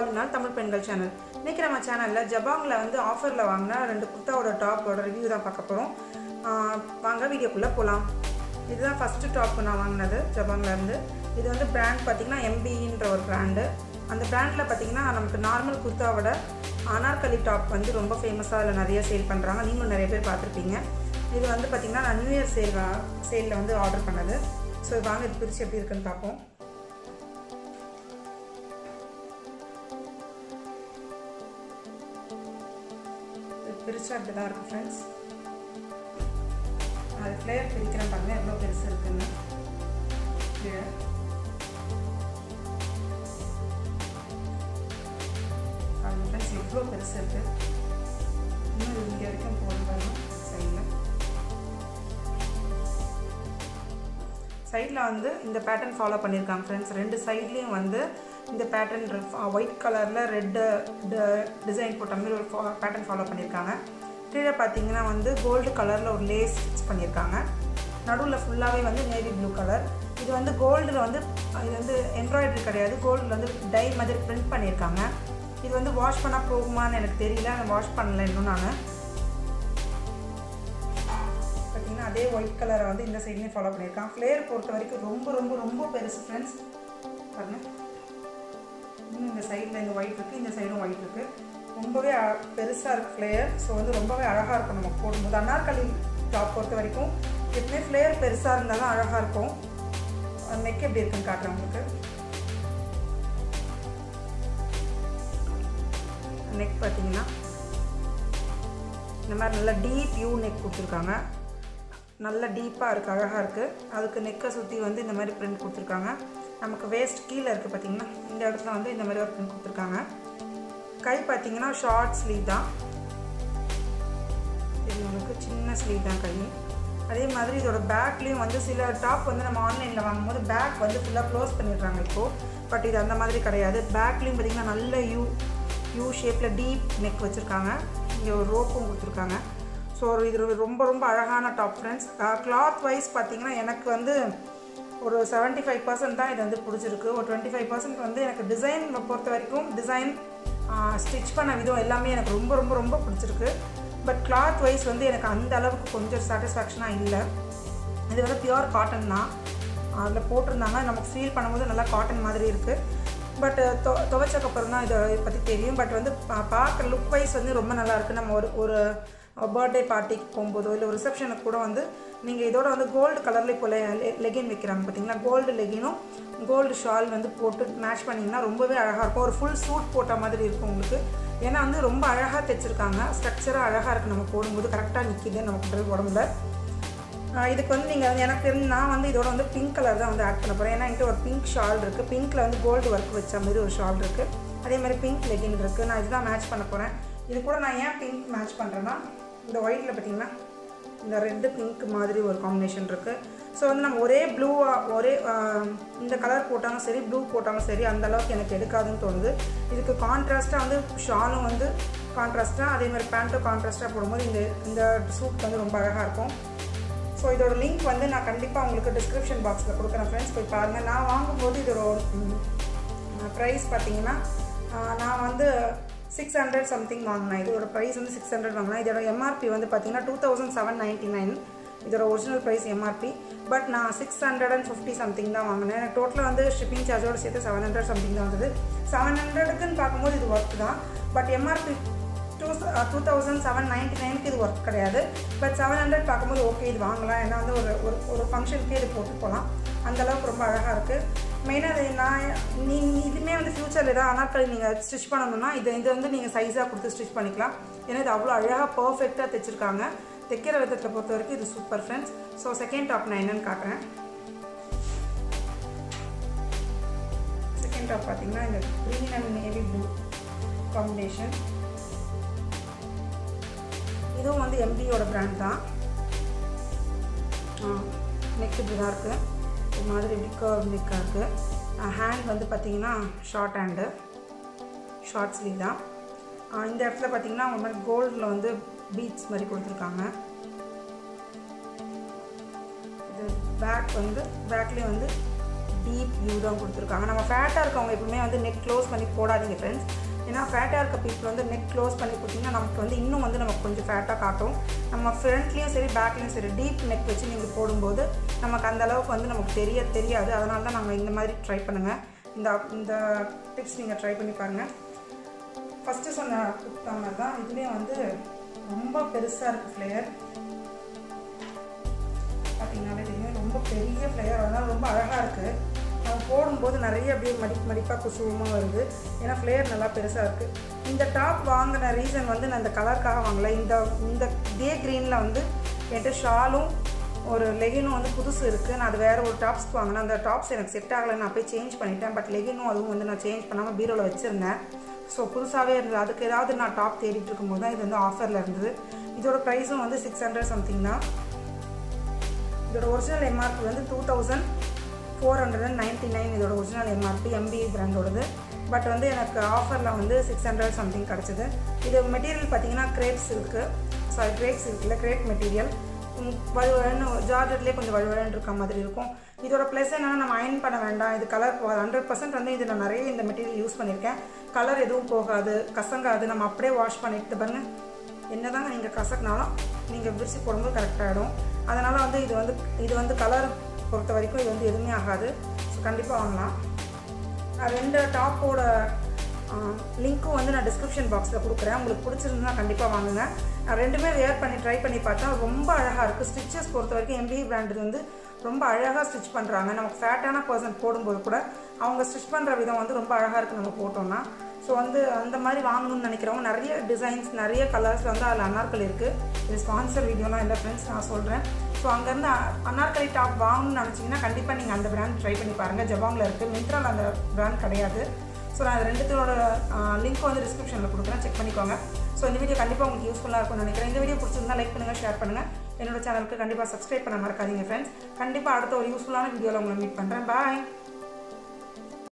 All in all Tamil பெண்கள் channel. இன்றைக்கி நம்ம சேனலில் ஜபாங்கில் வந்து ஆஃபரில் வாங்கினா 2 குர்த்தாவோட டாப்போட ரிவ்யூ தான் பார்க்க போகிறோம். வாங்க வீடியோக்குள்ளே போகலாம். இதுதான் ஃபஸ்ட்டு டாப் நான் வாங்கினது ஜபாங்லேருந்து. இது வந்து பிராண்ட் பார்த்திங்கன்னா MBன்ற ஒரு பிராண்டு. அந்த பிராண்டில் பார்த்திங்கன்னா நமக்கு நார்மல் குர்த்தாவோட அனார்கலி டாப் வந்து ரொம்ப ஃபேமஸாக அதில் நிறைய சேல் பண்ணுறாங்க. நீங்களும் நிறைய பேர் பார்த்துருப்பீங்க. இது வந்து பார்த்திங்கன்னா நான் நியூ இயர் சேலில் வந்து ஆர்டர் பண்ணது. ஸோ வாங்க இது பிரித்து எப்படி இருக்குன்னு பார்ப்போம். பிரிச்சா அப்படி தான் இருக்கும் ஃப்ரெண்ட்ஸ். அது ஃப்ளேயர் பிரிக்கிறேன் பாருங்கள் எவ்வளோ பெருசு இருக்குன்னு. அது ஃப்ரெண்ட்ஸ் எவ்வளோ பெருசு இருக்குது. இன்னும் இங்கே வரைக்கும் போடுறாங்க. சைடில் வந்து இந்த பேட்டர்ன் ஃபாலோ பண்ணியிருக்காங்க ஃப்ரெண்ட்ஸ். 2 சைட்லேயும் வந்து இந்த பேட்டர்ன் ஒயிட் கலரில் ரெட்டு டிசைன் போட்ட மாதிரி ஒரு பேட்டர்ன் ஃபாலோ பண்ணியிருக்காங்க. கீழே பார்த்தீங்கன்னா வந்து கோல்டு கலரில் ஒரு லேஸ் ஸ்டிச் பண்ணியிருக்காங்க. நடுவில் ஃபுல்லாகவே வந்து நேவி ப்ளூ கலர். இது வந்து கோல்டில் வந்து இது வந்து எம்ப்ராய்டரி கிடையாது, கோல்டில் வந்து டை மாதிரி பிரிண்ட் பண்ணியிருக்காங்க. இது வந்து வாஷ் பண்ணால் போகுமான்னு எனக்கு தெரியல, நான் வாஷ் பண்ணல இன்னும். நான் பார்த்தீங்கன்னா அதே ஒயிட் கலரை வந்து இந்த சைட்லேயும் ஃபாலோ பண்ணியிருக்காங்க. ஃப்ளேர் பொறுத்த வரைக்கும் ரொம்ப ரொம்ப ரொம்ப பெருசு ஃப்ரெண்ட்ஸ். பாருங்கள், இன்னும் இந்த சைடில் இந்த ஒயிட் இருக்குது, இந்த சைடும் ஒயிட் இருக்குது. ரொம்பவே பெருசாக இருக்குது ஃப்ளேயர். ஸோ வந்து ரொம்பவே அழகாக இருக்கும் நம்ம போடும்போது. அனார்கலி டாப் பொறுத்த வரைக்கும் எப்பவுமே ஃப்ளேயர் பெருசாக இருந்தால் தான் அழகாக இருக்கும். நெக் எப்படி இருக்குன்னு காட்டுறேன் உங்களுக்கு. நெக் பார்த்தீங்கன்னா இந்த மாதிரி நல்லா டீப் யூ நெக் கொடுத்துருக்காங்க. நல்லா டீப்பாக இருக்குது, அழகாக இருக்குது. அதுக்கு நெக்கை சுற்றி வந்து இந்த மாதிரி பிரிண்ட் கொடுத்துருக்காங்க. நமக்கு வேஸ்ட் கீழே இருக்குது பார்த்திங்கன்னா, இந்த இடத்துல வந்து இந்த மாதிரி ஒரு பிரிண்ட் கொடுத்துருக்காங்க. கை பார்த்திங்கன்னா ஷார்ட் ஸ்லீவ் தான். இது உங்களுக்கு சின்ன ஸ்லீவ் தான் கை. அதே மாதிரி இதோட பேக்லேயும் வந்து சில டாப் வந்து நம்ம ஆன்லைனில் வாங்கும்போது பேக் வந்து ஃபுல்லாக க்ளோஸ் பண்ணிடுறாங்க இப்போது. பட் இது அந்த மாதிரி கிடையாது. பேக்லேயும் பார்த்திங்கன்னா நல்ல யூ ஷேப்பில் டீப் நெக் வச்சுருக்காங்க. இங்கே ஒரு ரோப்பும் கொடுத்துருக்காங்க. ஸோ இது ரொம்ப ரொம்ப அழகான டாப் ஃப்ரெண்ட்ஸ். கிளாத் வைஸ் பார்த்திங்கன்னா எனக்கு வந்து ஒரு 75% தான் இது வந்து பிடிச்சிருக்கு. ஒரு 25% வந்து எனக்கு டிசைன் பொறுத்த வரைக்கும் டிசைன் ஸ்டிச் பண்ண விதம் எல்லாமே எனக்கு ரொம்ப ரொம்ப ரொம்ப பிடிச்சிருக்கு. பட் கிளாத் வைஸ் வந்து எனக்கு அந்த அளவுக்கு கொஞ்சம் சாட்டிஸ்ஃபேக்ஷனாக இல்லை. இது வந்து பியூர் காட்டன் தான் அதில் போட்டிருந்தாங்க. நமக்கு ஃபீல் பண்ணும்போது நல்லா காட்டன் மாதிரி இருக்குது. பட் துவைச்சக்கப்புறம் தான் இதை பற்றி தெரியும். பட் வந்து பார்க்குற லுக் வைஸ் வந்து ரொம்ப நல்லாயிருக்கு. நம்ம ஒரு பர்த்டே பார்ட்டிக்கு போகும்போதோ இல்லை ஒரு ரிசப்ஷனுக்கு கூட வந்து நீங்கள் இதோட வந்து கோல்டு கலரில் இப்போ லெகின் வைக்கிறாங்க பார்த்தீங்களா, கோல்டு லெகினும் கோல்டு ஷால் வந்து போட்டு மேட்ச் பண்ணிங்கன்னா ரொம்பவே அழகாக இருக்கும். ஒரு ஃபுல் சூட் போட்ட மாதிரி இருக்கும் உங்களுக்கு. ஏன்னா வந்து ரொம்ப அழகாக தைச்சிருக்காங்க. ஸ்ட்ரக்சராக அழகாக இருக்குது. நம்ம போடும்போது கரெக்டாக நிற்கிது நமக்கு உடம்புல. இதுக்கு வந்து நீங்கள் எனக்கு நான் வந்து இதோட வந்து பிங்க் கலர் தான் வந்து ஆட் பண்ண போகிறேன். ஏன்னா என்கிட்ட ஒரு பிங்க் ஷால் இருக்குது. பிங்க்கில் வந்து கோல்டு ஒர்க் வச்ச மாதிரி ஒரு ஷால் இருக்குது. அதே மாதிரி பிங்க் லெகின் இருக்குது. நான் இதுதான் மேட்ச் பண்ண போகிறேன். இது கூட நான் ஏன் பிங்க் மேட்ச் பண்ணுறேன்னா, இந்த ஒயிட்டில் பார்த்திங்கன்னா இந்த ரெட்டு பிங்க் மாதிரி ஒரு காம்பினேஷன் இருக்குது. ஸோ வந்து நம்ம ஒரே ப்ளூவாக இந்த கலர் போட்டாலும் சரி ப்ளூ போட்டாலும் சரி அந்தளவுக்கு எனக்கு எடுக்காதுன்னு தோணுது. இதுக்கு கான்ட்ராஸ்ட்டாக வந்து ஷாலும் வந்து கான்ட்ராஸ்ட்டாக, அதே மாதிரி பேண்ட்டும் கான்ட்ராஸ்ட்டாக போடும்போது இந்த சூட் வந்து ரொம்ப அழகாக இருக்கும். ஸோ இதோட லிங்க் வந்து நான் கண்டிப்பாக உங்களுக்கு டிஸ்கிரிப்ஷன் பாக்ஸில் கொடுக்குறேன் ஃப்ரெண்ட்ஸ், போய் பாருங்கள். நான் வாங்கும்போது இதோட ப்ரைஸ் பார்த்திங்கன்னா நான் வந்து 600 சம்திங் வாங்கினேன். இதோட ப்ரைஸ் வந்து 600 வாங்கினேன். இதோட MRP வந்து பார்த்திங்கன்னா 2799. இதோட ஒரிஜினல் ப்ரைஸ் MRP. பட் நான் 650 சம்திங் தான் வாங்கினேன். எனக்கு டோட்டலாக வந்து ஷிப்பிங் சார்ஜோடு சேர்த்து 700 சம்திங் தான் வந்தது. 700க்குன்னு பார்க்கும்போது இது ஒர்க் தான். பட் MRP 2799க்கு இது ஒர்க் கிடையாது. பட் 700 பார்க்கும்போது ஓகே இது வாங்கலாம். ஏன்னா வந்து ஒரு ஃபங்க்ஷனுக்கே இது போட்டு போகலாம். அந்தளவுக்கு ரொம்ப அழகாக இருக்குது. மெயினாக நான் இதுவுமே வந்து ஃப்யூச்சரில் ஏதாவது அனார்கலி நீங்கள் ஸ்டிச் பண்ணணும்னா இது வந்து நீங்கள் சைஸாக கொடுத்து ஸ்டிச் பண்ணிக்கலாம். ஏன்னா இது அவ்வளோ அழகாக பர்ஃபெக்டாக தைச்சிருக்காங்க. தைக்கிற விதத்தில் பொறுத்த வரைக்கும் இது super friends. So second top நான் என்னென்னு காட்டுறேன். செகண்ட் டாப் பார்த்தீங்கன்னா இந்த green and navy blue combination. இதுவும் வந்து MBயோட பிராண்ட் தான். நெக் இப்படி தான் இருக்குது. இது மாதிரி இப்படி கர்வ் நெக்காக இருக்குது. ஹேண்ட் வந்து பார்த்திங்கன்னா ஷார்ட் ஹேண்டு, ஷார்ட் ஸ்லீவ் தான். இந்த இடத்துல பார்த்திங்கன்னா ஒரு மாதிரி கோல்டில் வந்து பீட்ஸ் மாதிரி கொடுத்துருக்காங்க. இது பேக் வந்து பேக்லேயும் வந்து டீப் வியூ தான் கொடுத்துருக்காங்க. நம்ம ஃபேட்டாக இருக்கவங்க எப்பவுமே வந்து நெக் க்ளோஸ் பண்ணி போடாதீங்க ஃப்ரெண்ட்ஸ். ஏன்னா ஃபேட்டாக இருக்க பீப்புள் வந்து நெக் க்ளோஸ் பண்ணி போட்டிங்கன்னா நமக்கு வந்து இன்னும் வந்து நமக்கு கொஞ்சம் ஃபேட்டாக காட்டும். நம்ம ஃப்ரண்ட்லேயும் சரி பேக்லேயும் சரி டீப் நெக் வச்சு நீங்கள் போடும்போது நமக்கு அந்த அளவுக்கு வந்து நமக்கு தெரியாது. அதனால தான் நாங்கள் இந்த மாதிரி ட்ரை பண்ணுங்கள். இந்த டிப்ஸ் நீங்கள் ட்ரை பண்ணி பாருங்கள். ஃபஸ்ட்டு சொன்ன குர்த்தா மாதிரி தான் இதுலேயே வந்து ரொம்ப பெருசாக இருக்குது ஃப்ளேயர். பார்த்தீங்கன்னாலே தெரியும் ரொம்ப பெரிய ஃப்ளேயர். அதனால் ரொம்ப அழகாக இருக்குது. நம்ம போடும்போது நிறைய அப்படியே மடிப்பாக குசுவமாக வருது. ஏன்னா ஃப்ளேயர் நல்லா பெருசாக இருக்குது. இந்த டாப் வாங்கின ரீசன் வந்து நான் இந்த கலருக்காக வாங்கலை. இந்த இதே க்ரீனில் வந்து என்கிட்ட ஷாலும் ஒரு லெகினும் வந்து புதுசு இருக்குது. நான் அது வேறு ஒரு டாப்ஸ்க்கு வாங்கினேன். அந்த டாப்ஸ் எனக்கு செட் ஆகலை. நான் போய் சேஞ்ச் பண்ணிட்டேன். பட் லெகினும் அதுவும் வந்து நான் சேஞ்ச் பண்ணாமல் பீரோவில் வச்சுருந்தேன். ஸோ புதுசாகவே இருந்தது. அதுக்கு ஏதாவது நான் டாப் தேடிட்டு இருக்கும்போது தான் இது வந்து ஆஃபரில் இருந்தது. இதோட ப்ரைஸும் வந்து 600 சம்திங் தான். இதோட ஒரிஜினல் எம்ஆர்பி வந்து 2499 இதோட ஒரிஜினல் எம்ஆர்பி MBA பிராண்டோடது. பட் வந்து எனக்கு ஆஃபரில் வந்து 600 சம்திங் கிடச்சிது. இது மெட்டீரியல் பார்த்தீங்கன்னா கிரேப் சில்கில் கிரேப் மெட்டீரியல் வழுவழன்னு ஜார்ஜெட்லேயே கொஞ்சம் வழுவழன்னு இருக்க மாதிரி இருக்கும். இதோட ப்ளஸ் என்னென்னா நம்ம அயன் பண்ண வேண்டாம். இது கலர் 100% வந்து இது நான் நிறைய இந்த மெட்டீரியல் யூஸ் பண்ணியிருக்கேன். கலர் எதுவும் போகாது, கசங்காது. நம்ம அப்படியே வாஷ் பண்ணிட்டு பாருங்கள், என்ன தாங்க நீங்கள் கசக்கினாலும் நீங்கள் விரிச்சு போடும்போது கரெக்டாகிடும். அதனால் வந்து இது வந்து கலர் பொறுத்த வரைக்கும் இது வந்து எதுவுமே ஆகாது. ஸோ கண்டிப்பாக வாங்கலாம். நான் 2 டாப்போட லிங்க்கும் வந்து நான் டிஸ்கிரிப்ஷன் பாக்ஸில் கொடுக்குறேன். உங்களுக்கு பிடிச்சிருந்துன்னா கண்டிப்பாக வாங்குங்க. நான் ரெண்டுமே வேர் பண்ணி ட்ரை பண்ணி பார்த்தேன். ரொம்ப அழகாக இருக்குது. ஸ்டிச்சஸ் பொறுத்த வரைக்கும் MBA பிராண்டு வந்து ரொம்ப அழகாக ஸ்டிச் பண்ணுறாங்க. நமக்கு ஃபேட்டான பர்சன் போடும்போது கூட அவங்க ஸ்டிச் பண்ணுற விதம் வந்து ரொம்ப அழகாக இருக்குது நம்ம போட்டோம்னா. ஸோ வந்து அந்த மாதிரி வாங்கணும்னு நினைக்கிறவங்க நிறைய டிசைன்ஸ் நிறைய கலர்ஸில் வந்து அதில் அனார்கலி இருக்குது. இது ஸ்பான்சர் வீடியோலாம் இல்லை ஃப்ரெண்ட்ஸ், நான் சொல்கிறேன். ஸோ அங்கேருந்து அனார்கலி டாப் வாங்கணும்னு நினச்சிங்கன்னா கண்டிப்பாக நீங்கள் அந்த பிராண்ட் ட்ரை பண்ணி பாருங்கள். ஜபாங்கில் இருக்குது, மிந்த்ராவில் அந்த பிராண்ட் கிடையாது. ஸோ நான் ரெண்டுத்தோட லிங்க் வந்து டிஸ்கிரிப்ஷனில் கொடுக்குறேன், செக் பண்ணிக்கோங்க. ஸோ இந்த வீடியோ கண்டிப்பாக உங்களுக்கு யூஸ்ஃபுல்லாக இருக்கும்னு நினைக்கிறேன். இந்த வீடியோ பிடிச்சிருந்தா லைக் பண்ணுங்கள், ஷேர் பண்ணுங்கள். என்னோட சேனலுக்கு கண்டிப்பாக சப்ஸ்கிரைப் பண்ண மறக்காதீங்க ஃப்ரெண்ட்ஸ். கண்டிப்பாக அடுத்த ஒரு யூஸ்ஃபுல்லான வீடியோவில் உங்களை மீட் பண்ணுறேன். பாய்.